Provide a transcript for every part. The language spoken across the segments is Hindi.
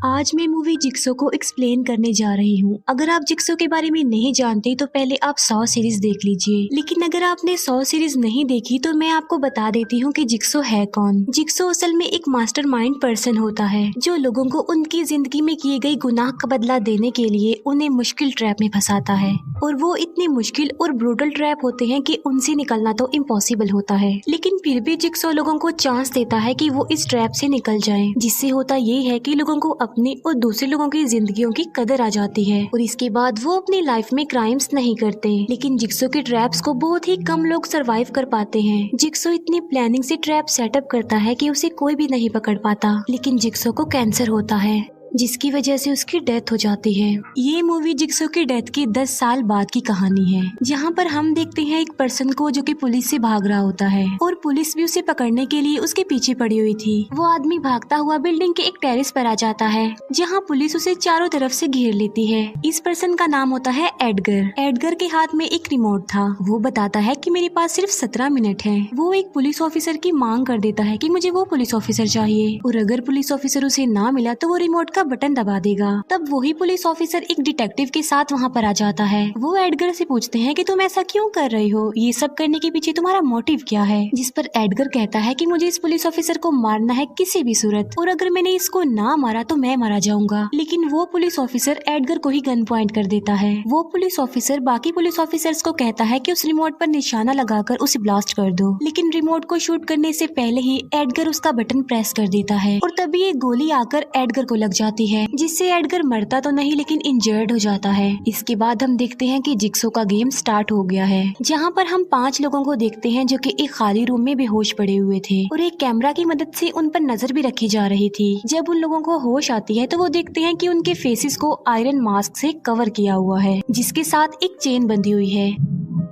आज मैं मूवी जिक्सो को एक्सप्लेन करने जा रही हूँ। अगर आप जिक्सो के बारे में नहीं जानते तो पहले आप 100 सीरीज देख लीजिए, लेकिन अगर आपने 100 सीरीज नहीं देखी तो मैं आपको बता देती हूँ कि जिक्सो है कौन। जिक्सो असल में एक मास्टरमाइंड पर्सन होता है जो लोगों को उनकी जिंदगी में किए गए गुनाह का बदला देने के लिए उन्हें मुश्किल ट्रैप में फंसाता है, और वो इतने मुश्किल और ब्रूटल ट्रैप होते हैं कि उनसे निकलना तो इम्पॉसिबल होता है। लेकिन फिर भी जिक्सो लोगों को चांस देता है कि वो इस ट्रैप से निकल जाएं, जिससे होता ये है कि लोगों को अपनी और दूसरे लोगों की जिंदगियों की कदर आ जाती है, और इसके बाद वो अपनी लाइफ में क्राइम्स नहीं करते। लेकिन जिक्सो के ट्रैप्स को बहुत ही कम लोग सरवाइव कर पाते हैं। जिक्सो इतनी प्लानिंग से ट्रैप सेटअप करता है कि उसे कोई भी नहीं पकड़ पाता। लेकिन जिक्सो को कैंसर होता है, जिसकी वजह से उसकी डेथ हो जाती है। ये मूवी जिक्सो की डेथ के 10 साल बाद की कहानी है, जहाँ पर हम देखते हैं एक पर्सन को जो कि पुलिस से भाग रहा होता है, और पुलिस भी उसे पकड़ने के लिए उसके पीछे पड़ी हुई थी। वो आदमी भागता हुआ बिल्डिंग के एक टेरेस पर आ जाता है, जहाँ पुलिस उसे चारों तरफ से घेर लेती है। इस पर्सन का नाम होता है एडगर। एडगर के हाथ में एक रिमोट था। वो बताता है कि मेरे पास सिर्फ 17 मिनट है। वो एक पुलिस ऑफिसर की मांग कर देता है कि मुझे वो पुलिस ऑफिसर चाहिए, और अगर पुलिस ऑफिसर उसे ना मिला तो वो रिमोट का बटन दबा देगा। तब वही पुलिस ऑफिसर एक डिटेक्टिव के साथ वहाँ पर आ जाता है। वो एडगर से पूछते हैं कि तुम ऐसा क्यों कर रही हो, ये सब करने के पीछे तुम्हारा मोटिव क्या है। जिस पर एडगर कहता है कि मुझे इस पुलिस ऑफिसर को मारना है किसी भी सूरत, और अगर मैंने इसको ना मारा तो मैं मारा जाऊंगा। लेकिन वो पुलिस ऑफिसर एडगर को ही गन पॉइंट कर देता है। वो पुलिस ऑफिसर बाकी पुलिस ऑफिसर्स को कहता है कि उस रिमोट पर निशाना लगाकर उसे ब्लास्ट कर दो, लेकिन रिमोट को शूट करने से पहले ही एडगर उसका बटन प्रेस कर देता है, और तभी एक गोली आकर एडगर को लग जाती है, जिससे एडगर मरता तो नहीं लेकिन इंजर्ड हो जाता है। इसके बाद हम देखते हैं कि जिक्सो का गेम स्टार्ट हो गया है, जहाँ पर हम 5 लोगों को देखते हैं जो कि एक खाली रूम में बेहोश पड़े हुए थे, और एक कैमरा की मदद से उन पर नजर भी रखी जा रही थी। जब उन लोगों को होश आती है तो वो देखते हैं कि उनके फेसेस को आयरन मास्क से कवर किया हुआ है, जिसके साथ एक चेन बंधी हुई है,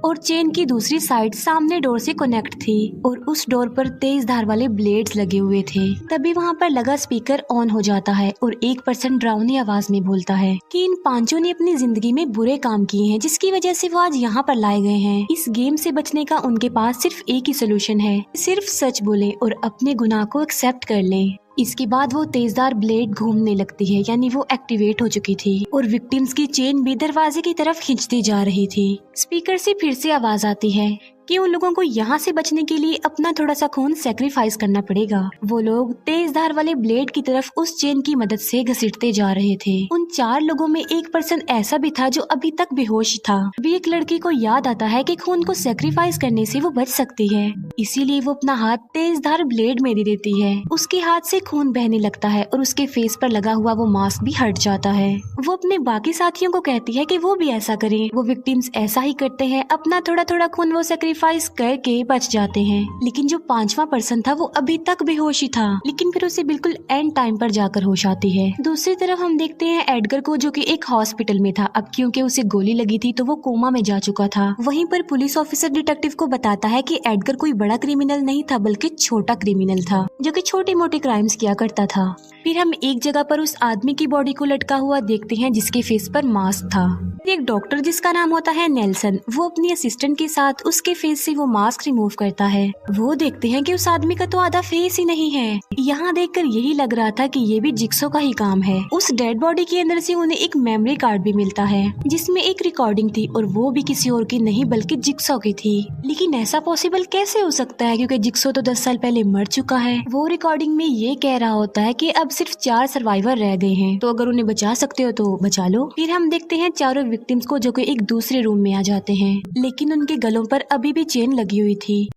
और चेन की दूसरी साइड सामने डोर से कनेक्ट थी, और उस डोर पर तेज धार वाले ब्लेड्स लगे हुए थे। तभी वहाँ पर लगा स्पीकर ऑन हो जाता है, और एक पर्सन डरावनी आवाज में बोलता है कि इन 5 ने अपनी जिंदगी में बुरे काम किए हैं, जिसकी वजह से वो आज यहाँ पर लाए गए हैं। इस गेम से बचने का उनके पास सिर्फ एक ही सोल्यूशन है, सिर्फ सच बोले और अपने गुनाह को एक्सेप्ट कर ले। इसके बाद वो तेजदार ब्लेड घूमने लगती है, यानी वो एक्टिवेट हो चुकी थी, और विक्टिम्स की चेन भी दरवाजे की तरफ खींचती जा रही थी। स्पीकर से फिर से आवाज आती है कि उन लोगों को यहाँ से बचने के लिए अपना थोड़ा सा खून सेक्रीफाइस करना पड़ेगा। वो लोग तेज धार वाले ब्लेड की तरफ उस चेन की मदद से घसीटते जा रहे थे। उन 4 लोगों में एक पर्सन ऐसा भी था जो अभी तक बेहोश था। अभी एक लड़की को याद आता है कि खून को सेक्रीफाइस करने से वो बच सकती है, इसीलिए वो अपना हाथ तेज धार ब्लेड में दे देती है। उसके हाथ से खून बहने लगता है, और उसके फेस पर लगा हुआ वो मास्क भी हट जाता है। वो अपने बाकी साथियों को कहती है कि वो भी ऐसा करें। वो विक्टिम्स ऐसा ही करते हैं, अपना थोड़ा थोड़ा खून वो सेक्रीफाइस करके बच जाते हैं। लेकिन जो 5वां पर्सन था वो अभी तक बेहोश ही था, लेकिन फिर उसे बिल्कुल एंड टाइम पर जाकर होश आती है। दूसरी तरफ हम देखते हैं एडगर को, जो कि एक हॉस्पिटल में था। अब क्योंकि उसे गोली लगी थी तो वो कोमा में जा चुका था। वहीं पर पुलिस ऑफिसर डिटेक्टिव को बताता है कि एडगर कोई बड़ा क्रिमिनल नहीं था, बल्कि छोटा क्रिमिनल था जो कि छोटे मोटे क्राइम्स किया करता था। फिर हम एक जगह पर उस आदमी की बॉडी को लटका हुआ देखते हैं जिसके फेस पर मास्क था। एक डॉक्टर जिसका नाम होता है नेल्सन, वो अपनी असिस्टेंट के साथ उसके फेस से वो मास्क रिमूव करता है। वो देखते हैं कि उस आदमी का तो आधा फेस ही नहीं है। यहाँ देखकर यही लग रहा था कि ये भी जिक्सो का ही काम है। उस डेड बॉडी के अंदर से उन्हें एक मेमोरी कार्ड भी मिलता है, जिसमें एक रिकॉर्डिंग थी, और वो भी किसी और की नहीं बल्कि जिक्सो की थी। लेकिन ऐसा पॉसिबल कैसे हो सकता है, क्योंकि जिक्सो तो 10 साल पहले मर चुका है। वो रिकॉर्डिंग में ये कह रहा होता है कि अब सिर्फ 4 सर्वाइवर रह गए हैं, तो अगर उन्हें बचा सकते हो तो बचा लो। फिर हम देखते हैं चारों विक्टिम्स को, जो कि एक दूसरे रूम में आ जाते हैं, लेकिन उनके गलों पर अभी भी चेन लगी हुई थी।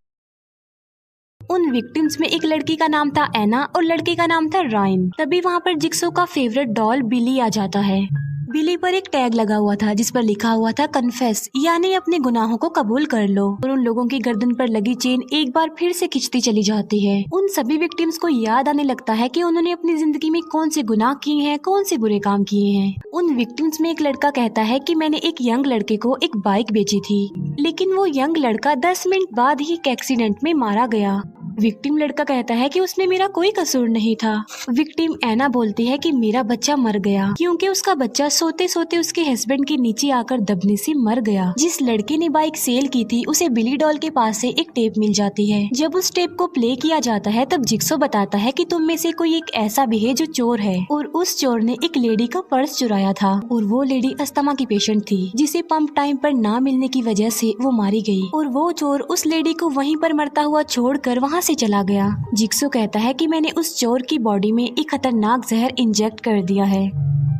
उन विक्टिम्स में एक लड़की का नाम था एना, और लड़के का नाम था रायन। तभी वहाँ पर जिक्सो का फेवरेट डॉल बिली आ जाता है। बिली पर एक टैग लगा हुआ था जिस पर लिखा हुआ था कन्फेस, यानी अपने गुनाहों को कबूल कर लो। और उन लोगों की गर्दन पर लगी चेन एक बार फिर से खिंचती चली जाती है। उन सभी विक्टिम्स को याद आने लगता है कि उन्होंने अपनी जिंदगी में कौन से गुनाह किए हैं, कौन से बुरे काम किए हैं। उन विक्टिम्स में एक लड़का कहता है कि मैंने एक यंग लड़के को एक बाइक बेची थी, लेकिन वो यंग लड़का 10 मिनट बाद ही एक एक्सीडेंट में मारा गया। विक्टिम लड़का कहता है कि उसमें मेरा कोई कसूर नहीं था। विक्टिम एना बोलती है कि मेरा बच्चा मर गया क्योंकि उसका बच्चा सोते सोते उसके हस्बैंड के नीचे आकर दबने से मर गया। जिस लड़के ने बाइक सेल की थी उसे बिली डॉल के पास से एक टेप मिल जाती है। जब उस टेप को प्ले किया जाता है तब जिक्सो बताता है कि तुम में से कोई एक ऐसा भी है जो चोर है, और उस चोर ने एक लेडी का पर्स चुराया था और वो लेडी अस्थमा की पेशेंट थी जिसे पंप टाइम पर ना मिलने की वजह से वो मारी गई, और वो चोर उस लेडी को वहीं पर मरता हुआ छोड़कर वहाँ से चला गया। जिक्सो कहता है कि मैंने उस चोर की बॉडी में एक खतरनाक जहर इंजेक्ट कर दिया है,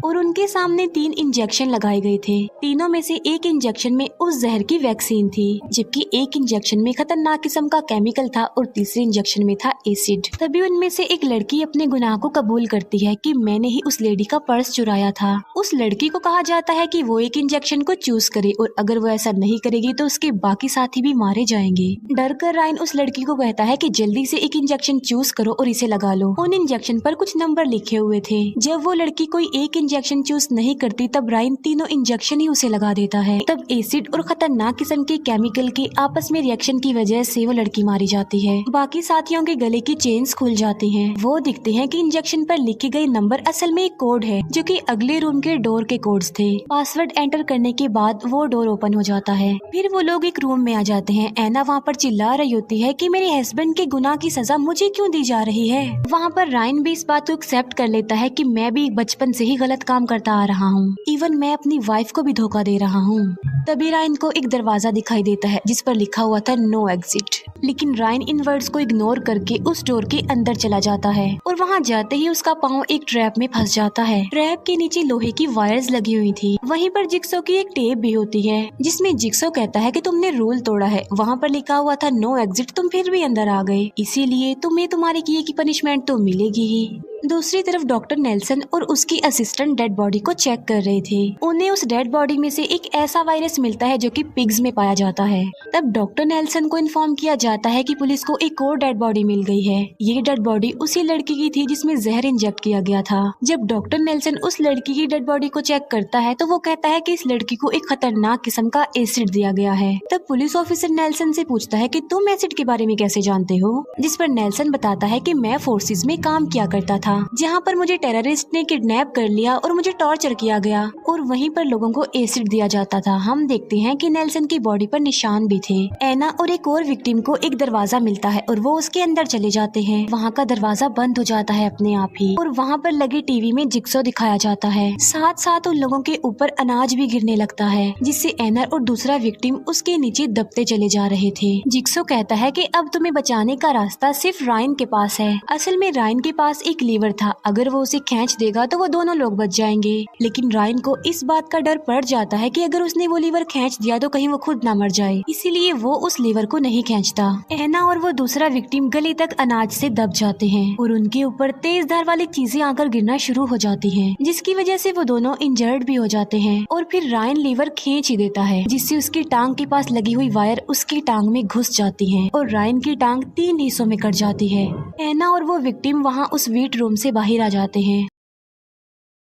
और उनके सामने 3 इंजेक्शन लगाए गए थे। तीनों में से एक इंजेक्शन में उस जहर की वैक्सीन थी, जबकि एक इंजेक्शन में खतरनाक किस्म का केमिकल था और तीसरे इंजेक्शन में था एसिड। तभी उनमें से एक लड़की अपने गुनाह को कबूल करती है कि मैंने ही उस लेडी का पर्स चुराया था। उस लड़की को कहा जाता है कि वो एक इंजेक्शन को चूज करे, और अगर वो ऐसा नहीं करेगी तो उसके बाकी साथी भी मारे जाएंगे। डर कर रायन उस लड़की को कहता है कि जल्दी से एक इंजेक्शन चूज करो और इसे लगा लो। उन इंजेक्शन पर कुछ नंबर लिखे हुए थे। जब वो लड़की कोई एक इंजेक्शन चूज नहीं करती तब रायन तीनों इंजेक्शन ही उसे लगा देता है। तब एसिड और खतरनाक किस्म के केमिकल के आपस में रिएक्शन की वजह से वो लड़की मारी जाती है। बाकी साथियों के गले की चेन्स खुल जाती हैं। वो दिखते हैं कि इंजेक्शन पर लिखे गए नंबर असल में एक कोड है जो कि अगले रूम के डोर के कोड्स थे। पासवर्ड एंटर करने के बाद वो डोर ओपन हो जाता है। फिर वो लोग एक रूम में आ जाते हैं। एना वहाँ पर चिल्ला रही होती है कि मेरे हस्बैंड के गुनाह की सजा मुझे क्यों दी जा रही है। वहाँ पर रायन भी इस बात को एक्सेप्ट कर लेता है कि मैं भी बचपन से ही गलत काम करता आ रहा हूँ, इवन मैं अपनी वाइफ को भी धोखा दे रहा हूँ। तभी रायन को एक दरवाजा दिखाई देता है जिस पर लिखा हुआ था नो एग्जिट, लेकिन रायन इन वर्ड्स को इग्नोर करके उस डोर के अंदर चला जाता है, और वहाँ जाते ही उसका पाँव एक ट्रैप में फंस जाता है। ट्रैप के नीचे लोहे की वायर्स लगी हुई थी। वहीं पर जिक्सो की एक टेप भी होती है जिसमें जिक्सो कहता है कि तुमने रूल तोड़ा है। वहाँ पर लिखा हुआ था नो एग्जिट, तुम फिर भी अंदर आ गए, इसीलिए तुम्हें तुम्हारे किए की पनिशमेंट तो मिलेगी ही। दूसरी तरफ डॉक्टर नेल्सन और उसकी असिस्टेंट डेड बॉडी को चेक कर रहे थे। उन्हें उस डेड बॉडी में से एक ऐसा वायरस मिलता है जो कि पिग्स में पाया जाता है। तब डॉक्टर नेल्सन को इन्फॉर्म किया जाता है कि पुलिस को एक और डेड बॉडी मिल गई है। ये डेड बॉडी उसी लड़की की थी जिसमें जहर इंजेक्ट किया गया था। जब डॉक्टर नेल्सन उस लड़की की डेड बॉडी को चेक करता है तो वो कहता है कि इस लड़की को एक खतरनाक किस्म का एसिड दिया गया है। तब पुलिस ऑफिसर नेल्सन से पूछता है कि तुम एसिड के बारे में कैसे जानते हो, जिस पर नेल्सन बताता है कि मैं फोर्सेस में काम किया करता था जहाँ पर मुझे टेररिस्ट ने किडनैप कर लिया और मुझे टॉर्चर किया गया, और वहीं पर लोगों को एसिड दिया जाता था। हम देखते हैं कि नेल्सन की बॉडी पर निशान भी थे। एना और एक और विक्टिम को एक दरवाजा मिलता है और वो उसके अंदर चले जाते हैं। वहाँ का दरवाजा बंद हो जाता है अपने आप ही, और वहाँ पर लगे टीवी में जिक्सो दिखाया जाता है। साथ साथ उन लोगों के ऊपर अनाज भी गिरने लगता है, जिससे एना और दूसरा विक्टिम उसके नीचे दबते चले जा रहे थे। जिक्सो कहता है कि अब तुम्हें बचाने का रास्ता सिर्फ रायन के पास है। असल में रायन के पास एक लीवर था, अगर वो उसे खींच देगा तो वो दोनों लोग बच जाएंगे। लेकिन रायन को इस बात का डर पड़ जाता है कि अगर उसने वो लीवर खींच दिया तो कहीं वो खुद ना मर जाए, इसीलिए वो उस लीवर को नहीं खींचता। एना और वो दूसरा विक्टिम गले तक अनाज से दब जाते हैं और उनके ऊपर तेज धार वाली चीजें आकर गिरना शुरू हो जाती हैं, जिसकी वजह से वो दोनों इंजर्ड भी हो जाते हैं। और फिर रायन लीवर खींच ही देता है, जिससे उसकी टांग के पास लगी हुई वायर उसकी टांग में घुस जाती है और रायन की टांग 3 हिस्सों में कट जाती है। एना और वो विक्टिम वहाँ उस वेट रूम से बाहर आ जाते हैं।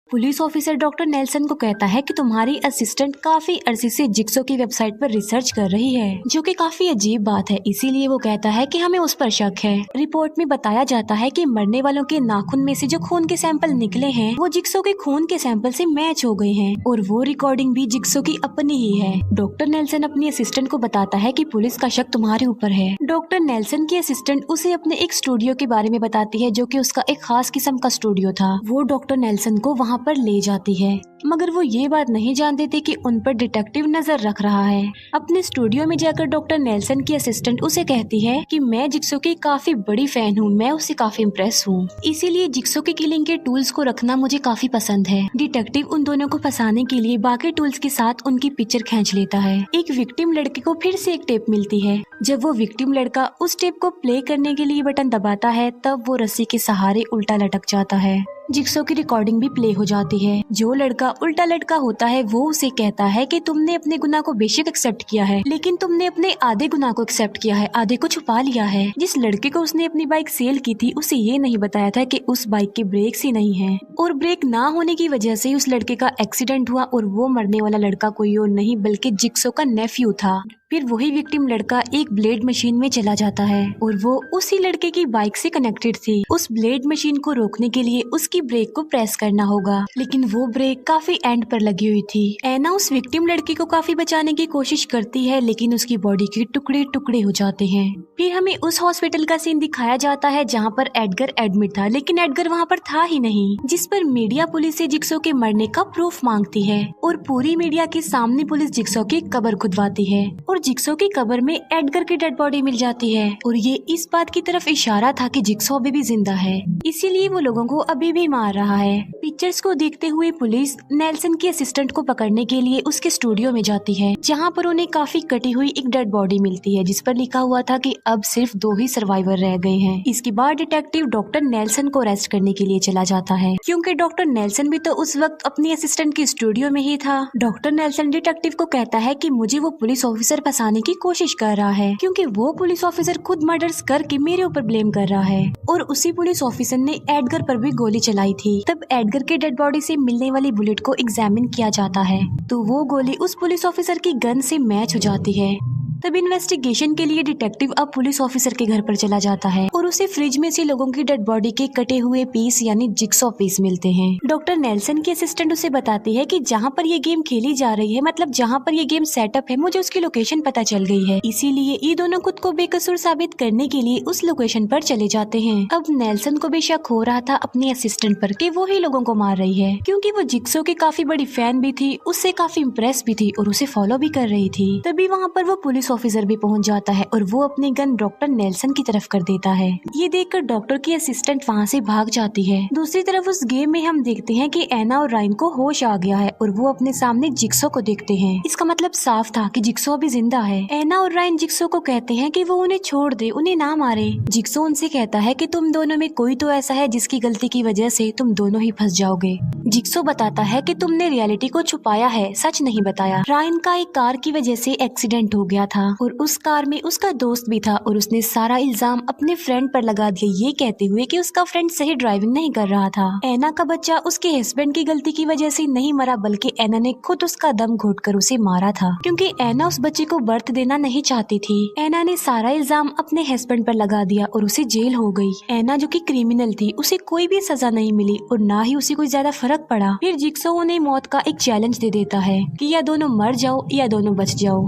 पुलिस ऑफिसर डॉक्टर नेल्सन को कहता है कि तुम्हारी असिस्टेंट काफी अरसे से जिक्सो की वेबसाइट पर रिसर्च कर रही है, जो कि काफी अजीब बात है, इसीलिए वो कहता है कि हमें उस पर शक है। रिपोर्ट में बताया जाता है कि मरने वालों के नाखून में से जो खून के सैंपल निकले हैं वो जिक्सो के खून के सैंपल से मैच हो गए हैं, और वो रिकॉर्डिंग भी जिक्सो की अपनी ही है। डॉक्टर नेल्सन अपनी असिस्टेंट को बताता है कि पुलिस का शक तुम्हारे ऊपर है। डॉक्टर नेल्सन की असिस्टेंट उसे अपने एक स्टूडियो के बारे में बताती है, जो कि उसका एक खास किस्म का स्टूडियो था। वो डॉक्टर नेल्सन को वहाँ पर ले जाती है, मगर वो ये बात नहीं जानते थे कि उन पर डिटेक्टिव नजर रख रहा है। अपने स्टूडियो में जाकर डॉक्टर नेल्सन की असिस्टेंट उसे कहती है कि मैं जिक्सो की काफी बड़ी फैन हूँ, मैं उससे काफी इम्प्रेस हूँ, इसीलिए जिक्सो के किलिंग के टूल्स को रखना मुझे काफी पसंद है। डिटेक्टिव उन दोनों को फंसाने के लिए बाकी टूल्स के साथ उनकी पिक्चर खींच लेता है। एक विक्टिम लड़के को फिर से एक टेप मिलती है। जब वो विक्टिम लड़का उस टेप को प्ले करने के लिए बटन दबाता है तब वो रस्सी के सहारे उल्टा लटक जाता है। जिक्सो की रिकॉर्डिंग भी प्ले हो जाती है। जो लड़का उल्टा लटका होता है वो उसे कहता है कि तुमने अपने गुनाह को बेशक एक्सेप्ट किया है, लेकिन तुमने अपने आधे गुनाह को एक्सेप्ट किया है, आधे को छुपा लिया है। जिस लड़के को उसने अपनी बाइक सेल की थी उसे ये नहीं बताया था कि उस बाइक के ब्रेक्स ही नहीं है, और ब्रेक ना होने की वजह से उस लड़के का एक्सीडेंट हुआ और वो मरने वाला लड़का कोई और नहीं बल्कि जिक्सो का नेफ्यू था। फिर वही विक्टिम लड़का एक ब्लेड मशीन में चला जाता है और वो उसी लड़के की बाइक से कनेक्टेड थी। उस ब्लेड मशीन को रोकने के लिए उसकी ब्रेक को प्रेस करना होगा, लेकिन वो ब्रेक काफी एंड पर लगी हुई थी। एना उस विक्टिम लड़की को काफी बचाने की कोशिश करती है, लेकिन उसकी बॉडी के टुकड़े टुकड़े हो जाते हैं। फिर हमें उस हॉस्पिटल का सीन दिखाया जाता है जहाँ पर एडगर एडमिट था, लेकिन एडगर वहाँ पर था ही नहीं, जिस पर मीडिया पुलिस से जिक्सो के मरने का प्रूफ मांगती है और पूरी मीडिया के सामने पुलिस जिक्सो की कब्र खुदवाती है और जिक्सो की कब्र में एडगर की डेड बॉडी मिल जाती है और ये इस बात की तरफ इशारा था कि जिक्सो अभी भी जिंदा है, इसीलिए वो लोगों को अभी भी मार रहा है। पिक्चर्स को देखते हुए पुलिस नेल्सन के असिस्टेंट को पकड़ने के लिए उसके स्टूडियो में जाती है, जहाँ पर उन्हें काफी कटी हुई एक डेड बॉडी मिलती है जिस पर लिखा हुआ था कि अब सिर्फ 2 ही सर्वाइवर रह गए हैं। इसके बाद डिटेक्टिव डॉक्टर नेल्सन को अरेस्ट करने के लिए चला जाता है, क्योंकि डॉक्टर नेल्सन भी तो उस वक्त अपनी असिस्टेंट के स्टूडियो में ही था। डॉक्टर नेल्सन डिटेक्टिव को कहता है कि मुझे वो पुलिस ऑफिसर फंसाने की कोशिश कर रहा है, क्योंकि वो पुलिस ऑफिसर खुद मर्डर्स करके मेरे ऊपर ब्लेम कर रहा है और उसी पुलिस ऑफिसर ने एडगर पर भी गोली चलाई थी। तब एडगर के डेड बॉडी से मिलने वाली बुलेट को एग्जामिन किया जाता है तो वो गोली उस पुलिस ऑफिसर की गन से मैच हो जाती है। तब इन्वेस्टिगेशन के लिए डिटेक्टिव अब पुलिस ऑफिसर के घर पर चला जाता है और उसे फ्रिज में से लोगों की डेड बॉडी के कटे हुए पीस यानी जिक्सॉ पीस मिलते हैं। डॉक्टर नेल्सन की असिस्टेंट उसे बताती है कि जहाँ पर ये गेम खेली जा रही है, मतलब जहाँ पर ये गेम सेटअप है, मुझे उसकी लोकेशन पता चल गई है, इसीलिए ये दोनों खुद को बेकसूर साबित करने के लिए उस लोकेशन पर चले जाते हैं। अब नेल्सन को भी शक हो रहा था अपनी असिस्टेंट पर कि वो ही लोगों को मार रही है, क्योंकि वो जिक्सो की काफी बड़ी फैन भी थी, उससे काफी इम्प्रेस भी थी और उसे फॉलो भी कर रही थी। तभी वहाँ पर वो पुलिस ऑफिसर भी पहुंच जाता है और वो अपनी गन डॉक्टर नेल्सन की तरफ कर देता है। ये देखकर डॉक्टर की असिस्टेंट वहाँ से भाग जाती है। दूसरी तरफ उस गेम में हम देखते हैं कि एना और रायन को होश आ गया है और वो अपने सामने जिक्सो को देखते हैं। इसका मतलब साफ था कि जिक्सो अभी जिंदा है। एना और रायन जिक्सो को कहते हैं कि वो उन्हें छोड़ दे, उन्हें ना मारे। जिक्सो उनसे कहता है कि तुम दोनों में कोई तो ऐसा है जिसकी गलती की वजह से तुम दोनों ही फंस जाओगे। जिक्सो बताता है कि तुमने रियलिटी को छुपाया है, सच नहीं बताया। रायन का एक कार की वजह से एक्सीडेंट हो गया था और उस कार में उसका दोस्त भी था और उसने सारा इल्जाम अपने फ्रेंड पर लगा दिया, ये कहते हुए कि उसका फ्रेंड सही ड्राइविंग नहीं कर रहा था। एना का बच्चा उसके हस्बैंड की गलती की वजह से नहीं मरा, बल्कि एना ने खुद उसका दम घोटकर उसे मारा था, क्योंकि एना उस बच्चे को बर्थ देना नहीं चाहती थी। एना ने सारा इल्जाम अपने हस्बैंड पर लगा दिया और उसे जेल हो गई। एना जो कि क्रिमिनल थी, उसे कोई भी सजा नहीं मिली और ना ही उसे कोई ज्यादा फर्क पड़ा। फिर जिक्सो उन्हें मौत का एक चैलेंज दे देता है कि या दोनों मर जाओ या दोनों बच जाओ।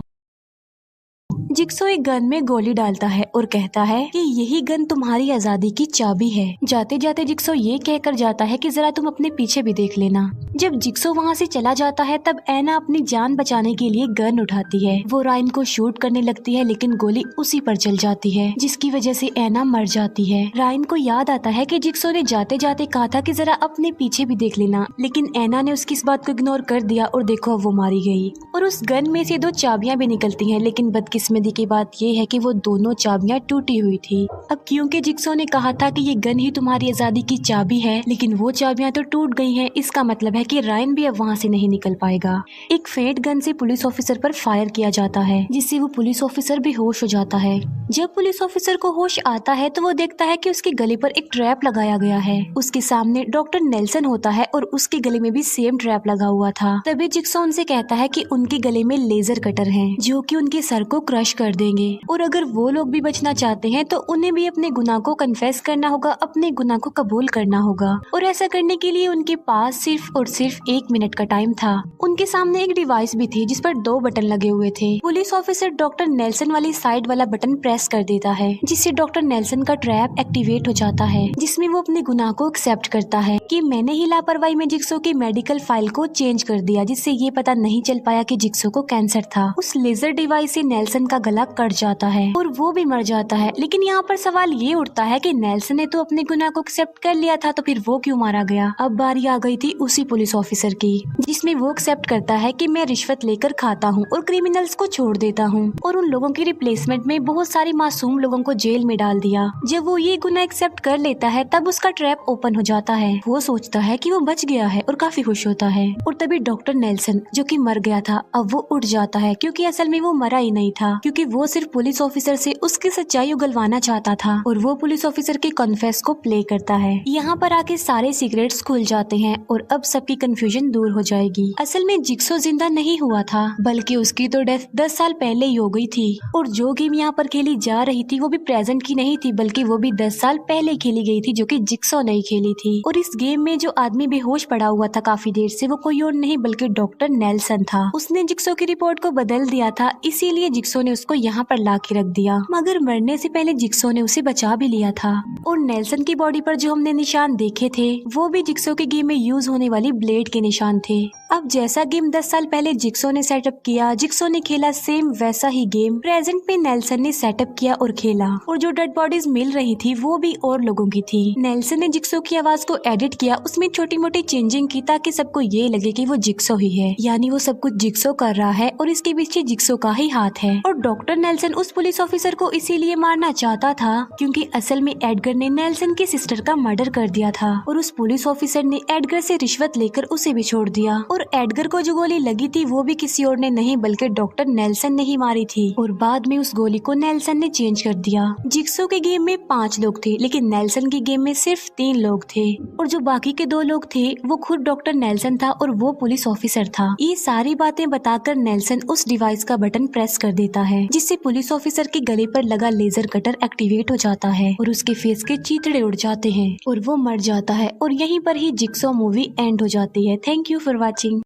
जिक्सो एक गन में गोली डालता है और कहता है कि यही गन तुम्हारी आजादी की चाबी है। जाते जाते जिक्सो ये कहकर जाता है कि जरा तुम अपने पीछे भी देख लेना। जब जिक्सो वहाँ से चला जाता है तब एना अपनी जान बचाने के लिए गन उठाती है। वो रायन को शूट करने लगती है, लेकिन गोली उसी पर चल जाती है, जिसकी वजह से एना मर जाती है। रायन को याद आता है कि जिक्सो ने जाते जाते कहा था कि जरा अपने पीछे भी देख लेना, लेकिन एना ने उसकी इस बात को इग्नोर कर दिया और देखो वो मारी गई। और उस गन में से 2 चाबियां भी निकलती हैं, लेकिन बदकिस्मती की बात ये है कि वो दोनों चाबियां टूटी हुई थी। अब क्योंकि जिक्सो ने कहा था कि ये गन ही तुम्हारी आजादी की चाबी है, लेकिन वो चाबियां तो टूट गई हैं, इसका मतलब है कि रायन भी अब वहाँ से नहीं निकल पाएगा। एक फेंट गन से पुलिस ऑफिसर पर फायर किया जाता है, जिससे वो पुलिस ऑफिसर भी होश हो जाता है। जब पुलिस ऑफिसर को होश आता है तो वो देखता है कि उसके गले पर एक ट्रैप लगाया गया है। उसके सामने डॉक्टर नेल्सन होता है और उसके गले में भी सेम ट्रैप लगा हुआ था। तभी जिक्सो उनसे कहता है कि उनके गले में लेजर कटर है, जो कि उनके सर को क्रश कर देंगे और अगर वो लोग भी बचना चाहते हैं तो उन्हें भी अपने गुनाह को कन्फेस करना होगा, अपने गुनाह को कबूल करना होगा। और ऐसा करने के लिए उनके पास सिर्फ और सिर्फ 1 मिनट का टाइम था। उनके सामने एक डिवाइस भी थी जिस पर 2 बटन लगे हुए थे। पुलिस ऑफिसर डॉक्टर नेल्सन वाली साइड वाला बटन प्रेस कर देता है, जिससे डॉक्टर नेल्सन का ट्रैप एक्टिवेट हो जाता है, जिसमें वो अपने गुनाह को एक्सेप्ट करता है कि मैंने ही लापरवाही में जिक्सो की मेडिकल फाइल को चेंज कर दिया, जिससे ये पता नहीं चल पाया कि जिक्सो को कैंसर था। उस लेजर डिवाइस से नेल्सन का गला कट जाता है और वो भी मर जाता है। लेकिन यहाँ पर सवाल ये उठता है कि नेल्सन ने तो अपने गुनाह को एक्सेप्ट कर लिया था, तो फिर वो क्यों मारा गया। अब बारी आ गई थी उसी पुलिस ऑफिसर की, जिसमें वो एक्सेप्ट करता है कि मैं रिश्वत लेकर खाता हूँ और क्रिमिनल्स को छोड़ देता हूँ और उन लोगों की रिप्लेसमेंट में बहुत सारे मासूम लोगों को जेल में डाल दिया। जब वो ये गुनाह एक्सेप्ट कर लेता है तब उसका ट्रैप ओपन हो जाता है। वो सोचता है कि वो बच गया है और काफी खुश होता है। और तभी डॉक्टर नेल्सन जो कि मर गया था, अब वो उठ जाता है, क्योंकि असल में वो मरा ही नहीं था, क्योंकि क्योंकि वो सिर्फ पुलिस ऑफिसर से उसकी सच्चाई उगलवाना चाहता था और वो पुलिस ऑफिसर के कॉन्फेस को प्ले करता है। यहाँ पर आके सारे सीक्रेट्स खुल जाते हैं और अब सबकी कंफ्यूजन दूर हो जाएगी। असल में जिक्सो जिंदा नहीं हुआ था, बल्कि उसकी तो डेथ 10 साल पहले ही हो गई थी और जो गेम यहाँ पर खेली जा रही थी वो भी प्रेजेंट की नहीं थी, बल्कि वो भी 10 साल पहले खेली गई थी, जो कि जिक्सो ने खेली थी। और इस गेम में जो आदमी बेहोश पड़ा हुआ था काफी देर से, वो कोई और नहीं बल्कि डॉक्टर नेल्सन था। उसने जिक्सो की रिपोर्ट को बदल दिया था, इसीलिए जिक्सो ने उसको यहाँ पर ला के रख दिया, मगर मरने से पहले जिक्सो ने उसे बचा भी लिया था। और नेल्सन की बॉडी पर जो हमने निशान देखे थे वो भी जिक्सो के गेम में यूज होने वाली ब्लेड के निशान थे। अब जैसा गेम 10 साल पहले जिक्सो ने सेटअप किया, जिक्सो ने खेला, सेम वैसा ही गेम प्रेजेंट में नेल्सन ने सेटअप किया और खेला। और जो डेड बॉडीज मिल रही थी वो भी और लोगों की थी। नेल्सन ने जिक्सो की आवाज को एडिट किया, उसमें छोटी मोटी चेंजिंग की ताकि सबको ये लगे कि वो जिक्सो ही है, यानी वो सब कुछ जिक्सो कर रहा है और इसके पीछे जिक्सो का ही हाथ है। और डॉक्टर नेल्सन उस पुलिस ऑफिसर को इसीलिए मारना चाहता था क्योंकि असल में एडगर ने नेल्सन की सिस्टर का मर्डर कर दिया था और उस पुलिस ऑफिसर ने एडगर से रिश्वत लेकर उसे भी छोड़ दिया। और एडगर को जो गोली लगी थी वो भी किसी और ने नहीं बल्कि डॉक्टर नेल्सन ने ही मारी थी और बाद में उस गोली को नेल्सन ने चेंज कर दिया। जिक्सो के गेम में 5 लोग थे लेकिन नेल्सन के गेम में सिर्फ 3 लोग थे और जो बाकी के 2 लोग थे वो खुद डॉक्टर नेल्सन था और वो पुलिस ऑफिसर था। ये सारी बातें बताकर नेल्सन उस डिवाइस का बटन प्रेस कर देता है जिससे पुलिस ऑफिसर के गले पर लगा लेजर कटर एक्टिवेट हो जाता है और उसके फेस के चीथड़े उड़ जाते हैं और वो मर जाता है और यहीं पर ही जिक्सो मूवी एंड हो जाती है। Thank you for watching.